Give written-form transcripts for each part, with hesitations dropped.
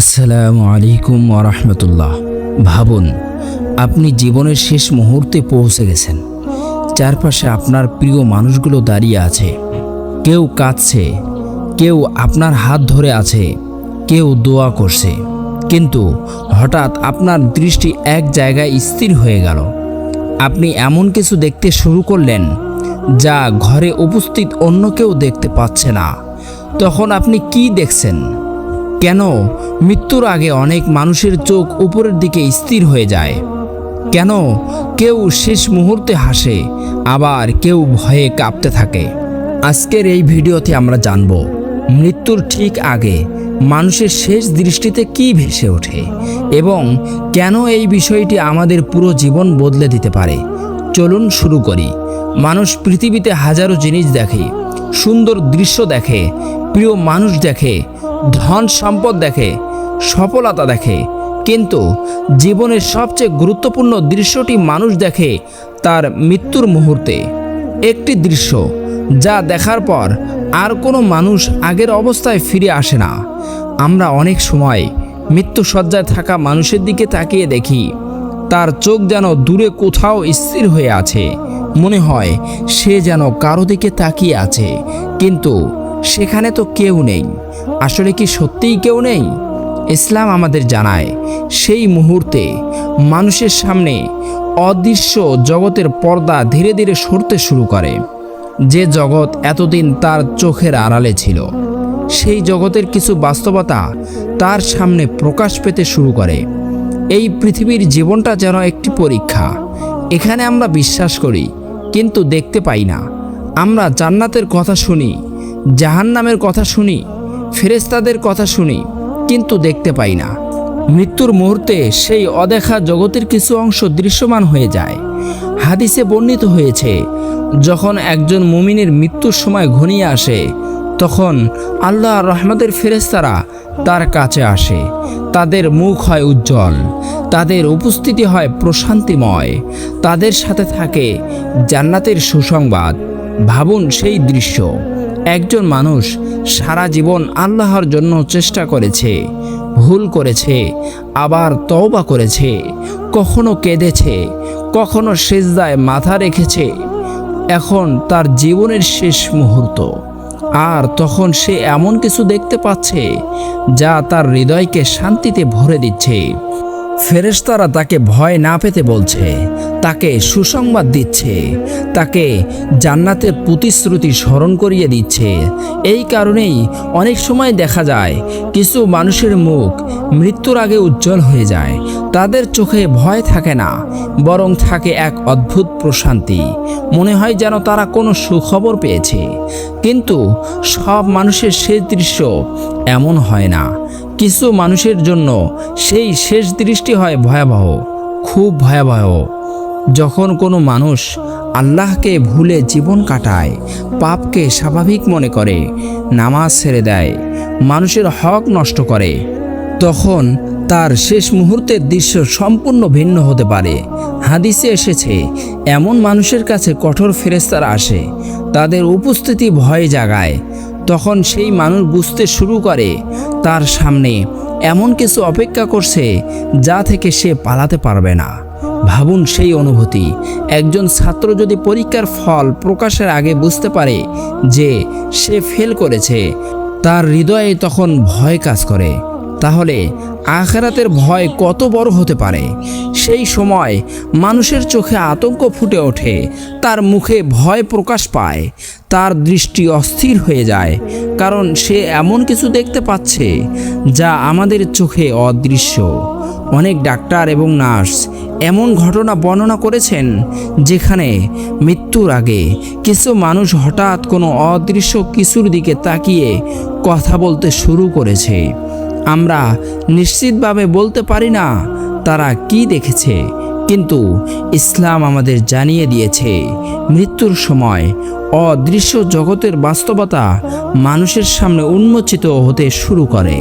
আসসালামু আলাইকুম ওয়া রাহমাতুল্লাহ। ভাবুন, আপনি জীবনের শেষ মুহূর্তে পৌঁছে গেছেন। চারপাশে আপনার প্রিয় মানুষগুলো দাঁড়িয়ে আছে। কেউ কাঁদছে, কেউ আপনার হাত ধরে আছে, কেউ দোয়া করছে। কিন্তু হঠাৎ আপনার দৃষ্টি এক জায়গায় স্থির হয়ে গেল। আপনি এমন কিছু দেখতে শুরু করলেন যা ঘরে উপস্থিত অন্য কেউ দেখতে পাচ্ছে না। তখন আপনি কি দেখছেন? কেন মৃত্যুর আগে অনেক মানুষের চোখ উপরের দিকে স্থির হয়ে যায়? কেন কেউ শেষ মুহূর্তে হাসে, আবার কেউ ভয়ে কাঁপতে থাকে? আজকের এই ভিডিওতে আমরা জানব মৃত্যুর ঠিক আগে মানুষের শেষ দৃষ্টিতে কি ভেসে ওঠে এবং কেন এই বিষয়টি আমাদের পুরো জীবন বদলে দিতে পারে। চলুন শুরু করি। মানুষ পৃথিবীতে হাজারো জিনিস দেখে, সুন্দর দৃশ্য দেখে, প্রিয় মানুষ দেখে, ধন সম্পদ দেখে, সফলতা দেখে, কিন্তু জীবনের সবচেয়ে গুরুত্বপূর্ণ দৃশ্যটি মানুষ দেখে তার মৃত্যুর মুহূর্তে। একটি দৃশ্য যা দেখার পর আর কোনো মানুষ আগের অবস্থায় ফিরে আসে না। আমরা অনেক সময় মৃত্যুশয্যায় থাকা মানুষের দিকে তাকিয়ে দেখি, তার চোখ যেন দূরে কোথাও স্থির হয়ে আছে। মনে হয় সে যেন কারো দিকে তাকিয়ে আছে, কিন্তু সেখানে তো কেউ নেই। আসলে কি সত্যিই কেউ নেই? ইসলাম আমাদের জানায়, সেই মুহূর্তে মানুষের সামনে অদৃশ্য জগতের পর্দা ধীরে ধীরে সরতে শুরু করে। যে জগৎ এতদিন তার চোখের আড়ালে ছিল, সেই জগতের কিছু বাস্তবতা তার সামনে প্রকাশ পেতে শুরু করে। এই পৃথিবীর জীবনটা যেন একটি পরীক্ষা। এখানে আমরা বিশ্বাস করি কিন্তু দেখতে পাই না। আমরা জান্নাতের কথা শুনি, জাহান্নামের কথা শুনি, ফেরেশতাদের কথা শুনি, কিন্তু দেখতে পাই না। মৃত্যুর মুহূর্তে সেই অদেখা জগতের কিছু অংশ দৃশ্যমান হয়ে যায়। হাদিসে বর্ণিত হয়েছে, যখন একজন মুমিনের মৃত্যুর সময় ঘনিয়ে আসে, তখন আল্লাহর রহমতের ফেরেশতারা তার কাছে আসে। তাদের মুখ হয় উজ্জ্বল, তাদের উপস্থিতি হয় প্রশান্তিময়, তাদের সাথে থাকে জান্নাতের সুসংবাদ। ভাবুন সেই দৃশ্য। একজন মানুষ সারা জীবন আল্লাহর জন্য চেষ্টা করেছে, ভুল করেছে, আবার তওবা করেছে, কখনো কেঁদেছে, কখনো সিজদায় মাথা রেখেছে। এখন তার জীবনের শেষ মুহূর্ত, আর তখন সে এমন কিছু দেখতে পাচ্ছে যা তার হৃদয়কে শান্তিতে ভরে দিচ্ছে। ফেরেশতারা তাকে ভয় না পেতে বলছে, তাকে সুসংবাদ দিচ্ছে, তাকে জান্নাতের প্রতিশ্রুতি স্মরণ করিয়ে দিচ্ছে। এই কারণেই অনেক সময় দেখা যায় কিছু মানুষের মুখ মৃত্যুর আগে উজ্জ্বল হয়ে যায়। তাদের চোখে ভয় থাকে না, বরং থাকে এক অদ্ভুত প্রশান্তি। মনে হয় যেন তারা কোনো সুখবর পেয়েছে। কিন্তু সব মানুষের শেষ দৃশ্য এমন হয় না। কিছু মানুষের জন্য সেই শেষ দৃষ্টি হয় ভয়াবহ, খুব ভয়াবহ। যখন কোনো মানুষ আল্লাহকে ভুলে জীবন কাটায়, পাপকে স্বাভাবিক মনে করে, নামাজ ছেড়ে দেয়, মানুষের হক নষ্ট করে, তখন তার শেষ মুহূর্তের দৃশ্য সম্পূর্ণ ভিন্ন হতে পারে। হাদিসে এসেছে, এমন মানুষের কাছে কঠোর ফেরেশতারা আসে, তাদের উপস্থিতি ভয় জাগায়। তখন সেই মানুষ বুঝতে শুরু করে তার সামনে এমন কিছু অপেক্ষা করছে যা থেকে সে পালাতে পারবে না। ভাবুন সেই অনুভূতি। একজন ছাত্র যদি পরীক্ষার ফল প্রকাশের আগে বুঝতে পারে যে সে ফেল করেছে, তার হৃদয়ে তখন ভয় কাজ করে। তাহলে আখিরাতের ভয় কত বড় হতে পারে? সেই সময় মানুষের চোখে আতঙ্ক ফুটে ওঠে, তার মুখে ভয় প্রকাশ পায়, তার দৃষ্টি অস্থির হয়ে যায়, কারণ সে এমন কিছু দেখতে পাচ্ছে যা আমাদের চোখে অদৃশ্য। অনেক ডাক্তার এবং নার্স এমন ঘটনা বর্ণনা করেছেন যেখানে মৃত্যুর আগে কিছু মানুষ হঠাৎ কোনো অদৃশ্য কিছুর দিকে তাকিয়ে কথা বলতে শুরু করেছে। আমরা নিশ্চিতভাবে বলতে পারি না তারা কি দেখেছে, কিন্তু ইসলাম আমাদের জানিয়ে দিয়েছে মৃত্যুর সময় অদৃশ্য জগতের বাস্তবতা মানুষের সামনে উন্মোচিত হতে শুরু করে।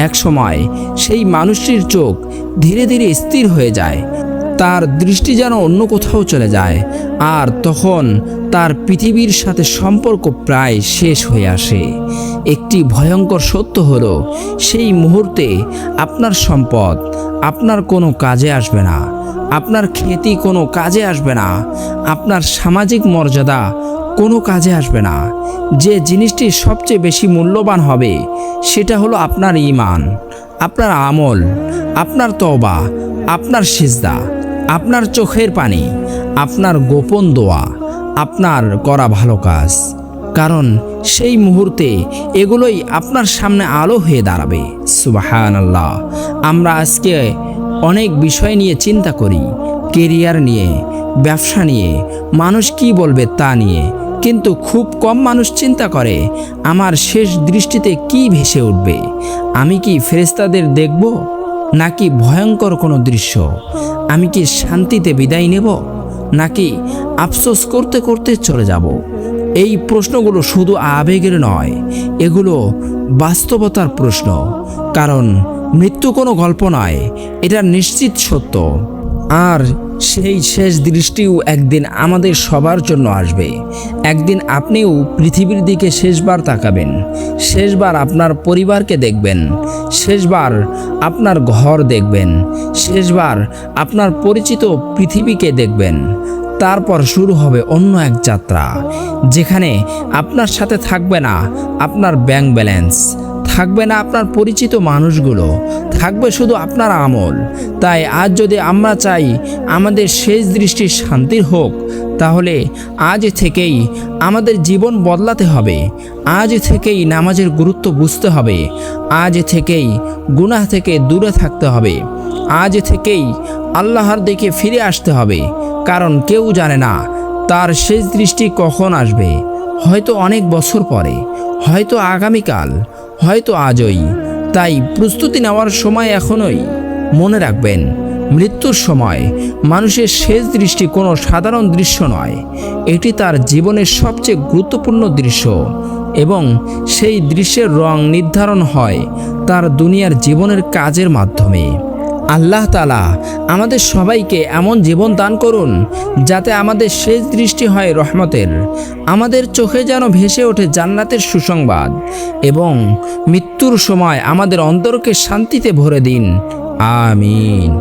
এক সময় সেই মানুষটির চোখ ধীরে ধীরে স্থির হয়ে যায়, তার দৃষ্টি যেন অন্য কোথাও চলে যায়, আর তখন তার পৃথিবীর সাথে সম্পর্ক প্রায় শেষ হয়ে আসে। একটি ভয়ঙ্কর সত্য হলো, সেই মুহূর্তে আপনার সম্পদ আপনার কোনো কাজে আসবে না, আপনার খ্যাতি কোনো কাজে আসবে না, আপনার সামাজিক মর্যাদা কোনো কাজে আসবে না। যে জিনিসটি সবচেয়ে বেশি মূল্যবান হবে সেটা হলো আপনার ঈমান, আপনার আমল, আপনার তওবা, আপনার সিজদা, আপনার চোখের পানি, আপনার গোপন দোয়া, আপনার করা ভালো কাজ। কারণ সেই মুহূর্তে এগুলোই আপনার সামনে আলো হয়ে দাঁড়াবে। সুবহানাল্লাহ। আমরা আজকে অনেক বিষয় নিয়ে চিন্তা করি, কেরিয়ার নিয়ে, ব্যবসা নিয়ে, মানুষ কি বলবে তা নিয়ে, কিন্তু খুব কম মানুষ চিন্তা করে আমার শেষ দৃষ্টিতে কি ভেসে উঠবে। আমি কি ফেরেশতাদের দেখব, নাকি ভয়ঙ্কর কোনো দৃশ্য? আমি কি শান্তিতে বিদায় নেব, নাকি আফসোস করতে করতে চলে যাব? এই প্রশ্নগুলো শুধু আবেগের নয়, এগুলো বাস্তবতার প্রশ্ন। কারণ মৃত্যু কোনো গল্প নয়, এটা নিশ্চিত সত্য। আর সেই শেষ দৃষ্টিও একদিন আমাদের সবার জন্য আসবে। একদিন আপনিও পৃথিবীর দিকে শেষবার তাকাবেন, শেষবার আপনার পরিবারকে দেখবেন, শেষবার আপনার ঘর দেখবেন, শেষবার আপনার পরিচিত পৃথিবীকে দেখবেন। তারপর শুরু হবে অন্য এক যাত্রা, যেখানে আপনার সাথে থাকবে না আপনার ব্যাংক ব্যালেন্স, থাকবে না আপনার পরিচিত মানুষগুলো, থাকবে শুধু আপনার আমল। তাই আজ যদি আমরা চাই আমাদের শেষ দৃষ্টি শান্তির হোক, তাহলে আজ থেকেই আমাদের জীবন বদলাতে হবে। আজ থেকেই নামাজের গুরুত্ব বুঝতে হবে, আজ থেকেই গুনাহ থেকে দূরে থাকতে হবে, আজ থেকেই আল্লাহর দিকে ফিরে আসতে হবে। কারণ কেউ জানে না তার শেষ দৃষ্টি কখন আসবে। হয়তো অনেক বছর পরে, হয়তো আগামীকাল, হয়তো আজই। তাই প্রস্তুতি নেওয়ার সময় এখনই। মনে রাখবেন, মৃত্যুর সময় মানুষের শেষ দৃষ্টি কোনো সাধারণ দৃশ্য নয়, এটি তার জীবনের সবচেয়ে গুরুত্বপূর্ণ দৃশ্য। এবং সেই দৃশ্যের রং নির্ধারণ হয় তার দুনিয়ার জীবনের কাজের মাধ্যমে। আল্লাহ তাআলা আমাদের সবাইকে এমন জীবন দান করুন যাতে আমাদের শেষ দৃষ্টি হয় রহমতের, আমাদের চোখে যেন ভেসে ওঠে জান্নাতের সুসংবাদ, এবং মৃত্যুর সময় আমাদের অন্তরকে শান্তিতে ভরে দিন। আমিন।